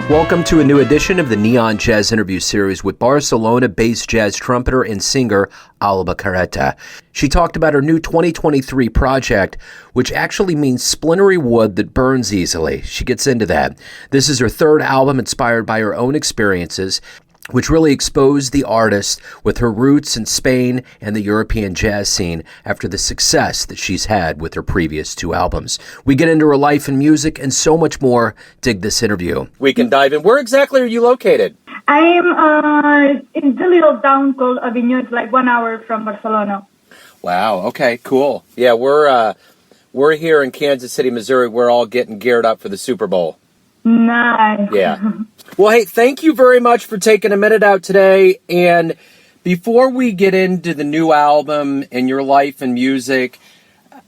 Welcome to a new edition of the Neon Jazz interview series with Barcelona-based jazz trumpeter and singer Alba Careta. She talked about her new 2023 project, which actually means splintery wood that burns easily. She gets into that. This is her third album inspired by her own experiences, which really exposed the artist with her roots in Spain and the European jazz scene after the success that she's had with her previous two albums. We get into her life and music and so much more. Dig this interview. We can dive in. Where exactly are you located? I am in the little town called Aviñó. It's like 1 hour from Barcelona. Wow. Okay, cool. Yeah, we're here in Kansas City, Missouri. We're all getting geared up for the Super Bowl. Nice. Yeah. Well, hey, thank you very much for taking a minute out today. And before we get into the new album and your life and music,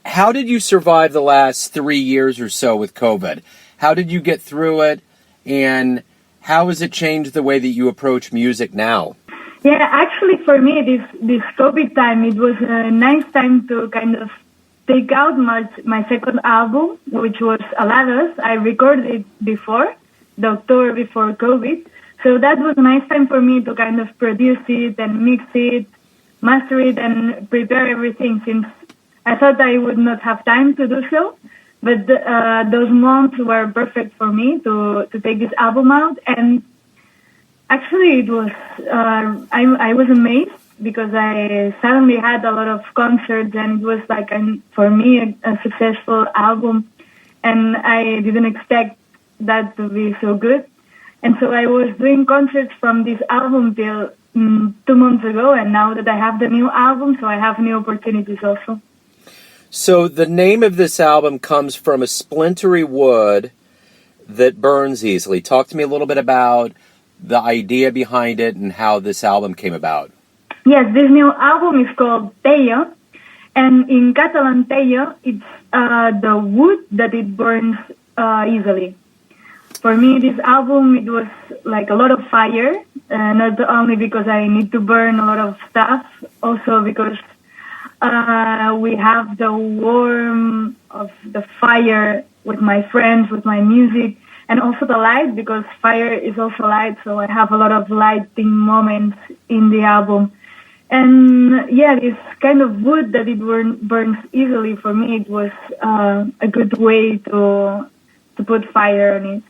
how did you survive the last 3 years or so with COVID? How did you get through it? And how has it changed the way that you approach music now? Yeah, actually for me, this COVID time, it was a nice time to kind of take out my second album, which was Aladas. I recorded it before, the October before COVID. So that was a nice time for me to kind of produce it and mix it, master it, and prepare everything, since I thought I would not have time to do so. But those months were perfect for me to take this album out. And actually it was, I was amazed, because I suddenly had a lot of concerts, and it was like, for me, a successful album. And I didn't expect that to be so good. And so I was doing concerts from this album till 2 months ago, and now that I have the new album, so I have new opportunities also. So the name of this album comes from a splintery wood that burns easily. Talk to me a little bit about the idea behind it and how this album came about. Yes, this new album is called Teia, and in Catalan Teia, it's the wood that it burns easily. For me, this album, it was like a lot of fire, not only because I need to burn a lot of stuff, also because we have the warmth of the fire with my friends, with my music, and also the light, because fire is also light, so I have a lot of lighting moments in the album. And yeah, this kind of wood that it burns easily, for me, it was a good way to put fire on it.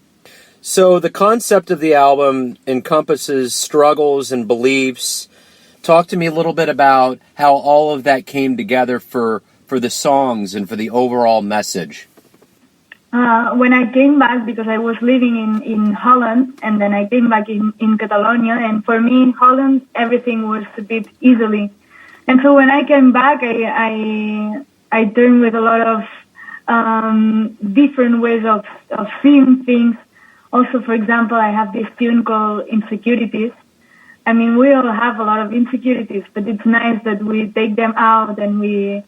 So the concept of the album encompasses struggles and beliefs. Talk to me a little bit about how all of that came together for the songs and for the overall message. When I came back, because I was living in Holland, and then I came back in Catalonia, and for me in Holland, everything was a bit easily. And so when I came back, I turned with a lot of different ways of seeing things. Also, for example, I have this tune called Insecurities. I mean, we all have a lot of insecurities, but it's nice that we take them out and we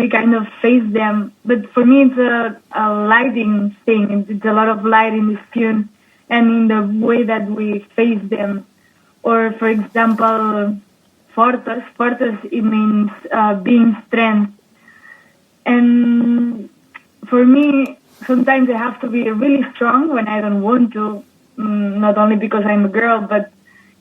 kind of face them. But for me, it's a lighting thing. It's a lot of light in this tune and in the way that we face them. Or, for example, fortes. Fortes, it means being strength. And for me, sometimes I have to be really strong when I don't want to, not only because I'm a girl, but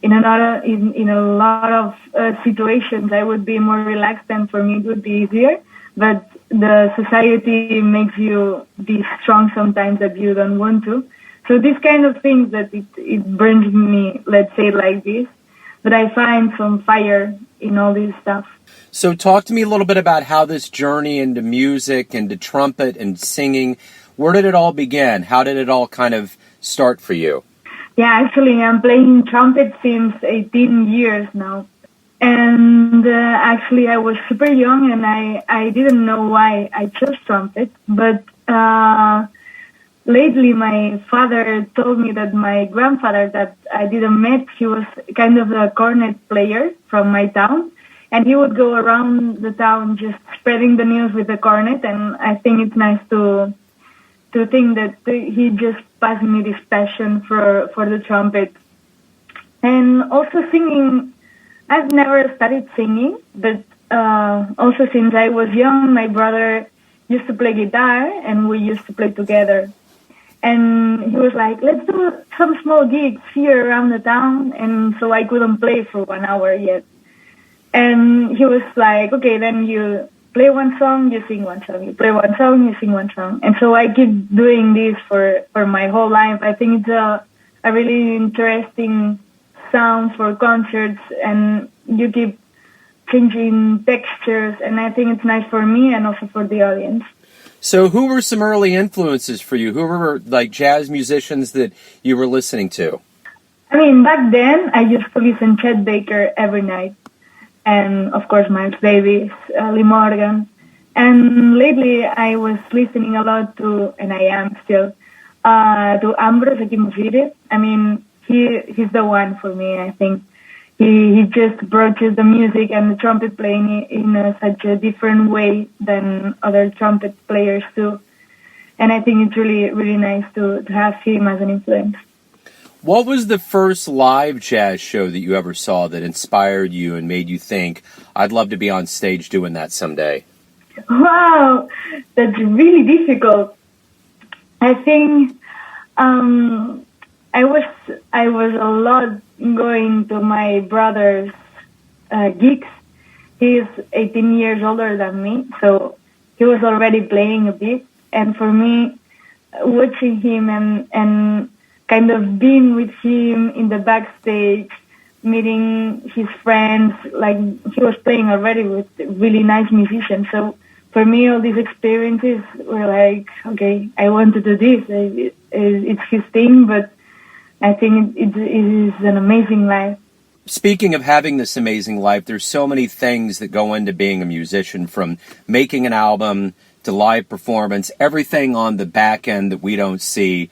in a lot of situations I would be more relaxed, and for me it would be easier. But the society makes you be strong sometimes that you don't want to. So these kind of things that it burns me, let's say like this. But I find some fire in all this stuff. So talk to me a little bit about how this journey into music and to trumpet and singing, where did it all begin? How did it all kind of start for you? Yeah, actually, I'm playing trumpet since 18 years now. And actually, I was super young, and I didn't know why I chose trumpet. But lately, my father told me that my grandfather that I didn't met, he was kind of a cornet player from my town. And he would go around the town just spreading the news with the cornet. And I think it's nice to think that he just passed me this passion for the trumpet. And also singing, I've never started singing, but also since I was young, my brother used to play guitar and we used to play together. And he was like, let's do some small gigs here around the town. And so I couldn't play for 1 hour yet. And he was like, okay, then you play one song, you sing one song. You play one song, you sing one song. And so I keep doing this for my whole life. I think it's a really interesting sound for concerts, and you keep changing textures. And I think it's nice for me and also for the audience. So who were some early influences for you? Who were like jazz musicians that you were listening to? I mean, back then I used to listen to Chet Baker every night. And of course, Miles Davis, Lee Morgan. And lately I was listening a lot to, and I am still, to Ambros Equimosiri. I mean, he's the one for me, I think. He just approaches the music and the trumpet playing in such a different way than other trumpet players do. And I think it's really, really nice to have him as an influence. What was the first live jazz show that you ever saw that inspired you and made you think, I'd love to be on stage doing that someday? Wow, that's really difficult. I think I was a lot going to my brother's gigs. He's 18 years older than me, so he was already playing a bit. And for me, watching him and kind of being with him in the backstage, meeting his friends, like he was playing already with really nice musicians. So for me, all these experiences were like, okay, I want to do this. It's his thing, but I think it is an amazing life. Speaking of having this amazing life, there's so many things that go into being a musician, from making an album to live performance, everything on the back end that we don't see.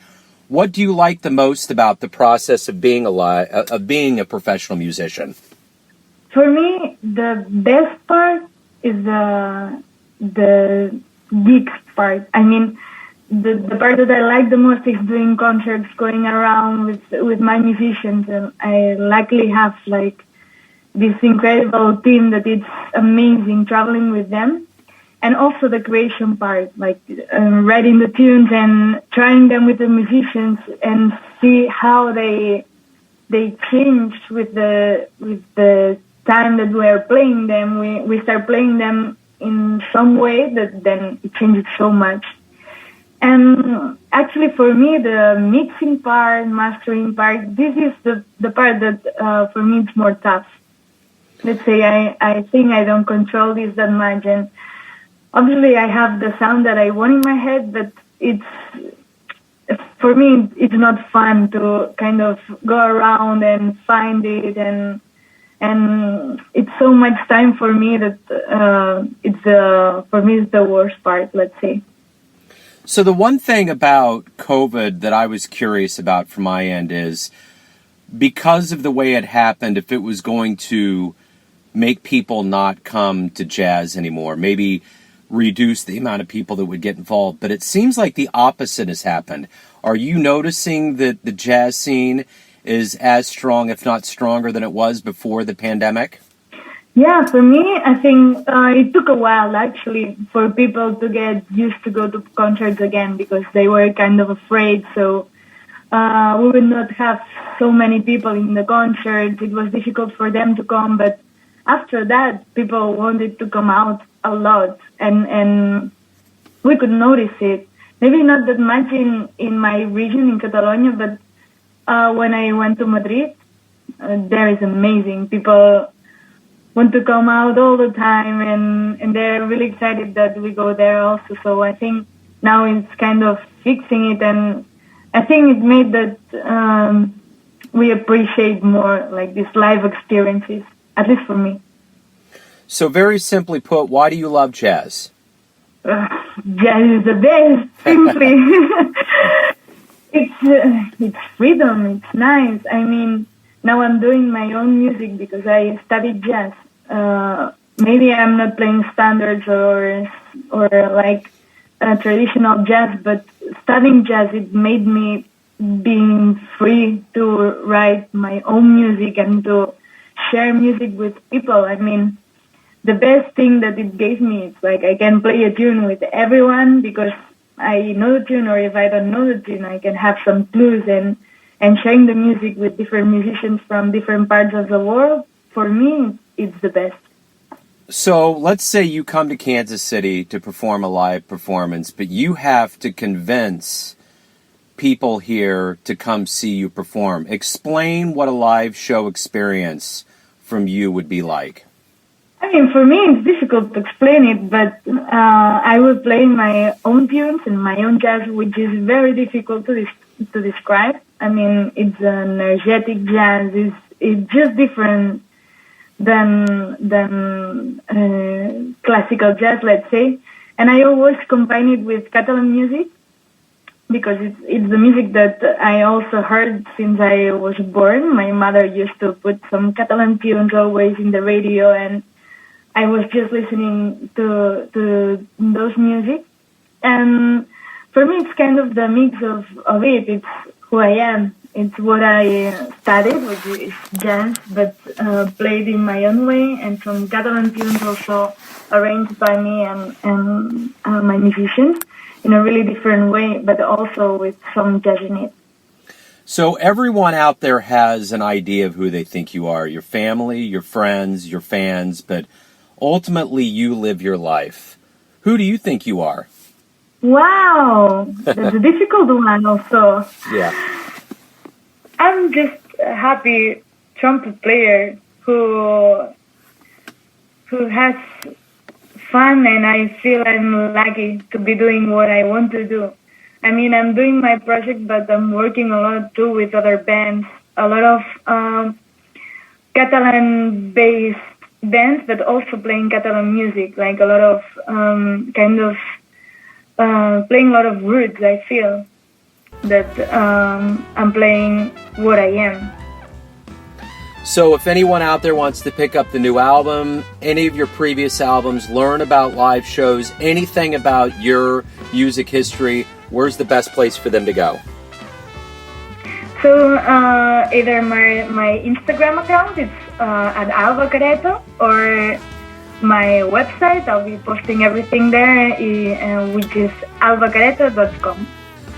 What do you like the most about the process of being a professional musician? For me, the best part is the gigs part. I mean, the part that I like the most is doing concerts, going around with my musicians, and I luckily have like this incredible team that it's amazing traveling with them. And also the creation part, like writing the tunes and trying them with the musicians and see how they change with the time that we are playing them. We start playing them in some way that then it changes so much. And actually for me, the mixing part, mastering part, this is the part that for me it's more tough. Let's say I think I don't control this that much, and obviously, I have the sound that I want in my head, but for me, it's not fun to kind of go around and find it, and it's so much time for me that for me it's the worst part, let's say. So the one thing about COVID that I was curious about from my end is, because of the way it happened, if it was going to make people not come to jazz anymore, maybe reduce the amount of people that would get involved, but it seems like the opposite has happened. Are you noticing that the jazz scene is as strong, if not stronger, than it was before the pandemic? Yeah, for me, I think it took a while actually for people to get used to go to concerts again, because they were kind of afraid. So we would not have so many people in the concerts. It was difficult for them to come, but after that, people wanted to come out a lot, and we could notice it. Maybe not that much in my region, in Catalonia, but when I went to Madrid, there is amazing. People want to come out all the time, and they're really excited that we go there also. So I think now it's kind of fixing it, and I think it made that we appreciate more like these live experiences, at least for me. So very simply put, why do you love jazz? Jazz is the best, simply. It's freedom, it's nice. I mean, now I'm doing my own music because I studied jazz. Maybe I'm not playing standards or like traditional jazz, but studying jazz, it made me being free to write my own music and to share music with people. I mean, the best thing that it gave me is like I can play a tune with everyone, because I know the tune or if I don't know the tune, I can have some clues and sharing the music with different musicians from different parts of the world. For me, it's the best. So let's say you come to Kansas City to perform a live performance, but you have to convince people here to come see you perform. Explain what a live show experience from you would be like. I mean, for me, it's difficult to explain it, but I will play my own tunes and my own jazz, which is very difficult to describe. I mean, it's an energetic jazz. It's just different than classical jazz, let's say. And I always combine it with Catalan music because it's the music that I also heard since I was born. My mother used to put some Catalan tunes always in the radio, and I was just listening to those music. And for me, it's kind of the mix of it. It's who I am. It's what I studied, which is jazz, but played in my own way, and some Catalan tunes also arranged by me and my musicians in a really different way, but also with some jazz in it. So everyone out there has an idea of who they think you are, your family, your friends, your fans, but ultimately you live your life. Who do you think you are? Wow, that's a difficult one also. Yeah. I'm just a happy trumpet player who has fun, and I feel I'm lucky to be doing what I want to do. I mean, I'm doing my project, but I'm working a lot too with other bands, a lot of Catalan-based bands, but also playing Catalan music, like a lot of playing a lot of roots, I feel. That I'm playing what I am. So if anyone out there wants to pick up the new album, any of your previous albums, learn about live shows, anything about your music history, where's the best place for them to go? So either my Instagram account, it's at Alba Careta, or my website, I'll be posting everything there, which is albacareta.com.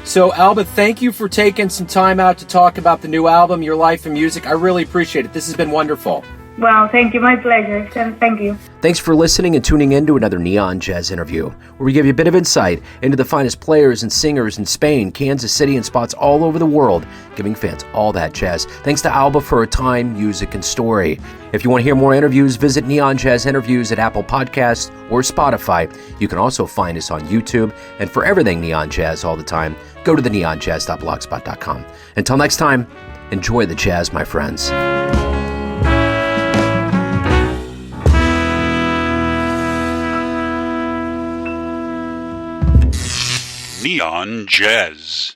So, Alba, thank you for taking some time out to talk about the new album, your life and music. I really appreciate it. This has been wonderful. Well, thank you. My pleasure. Thank you. Thanks for listening and tuning in to another Neon Jazz interview, where we give you a bit of insight into the finest players and singers in Spain, Kansas City, and spots all over the world, giving fans all that jazz. Thanks to Alba for her time, music, and story. If you want to hear more interviews, visit Neon Jazz Interviews at Apple Podcasts or Spotify. You can also find us on YouTube. And for everything Neon Jazz all the time, go to the neonjazz.blogspot.com. Until next time, enjoy the jazz, my friends. Neon Jazz.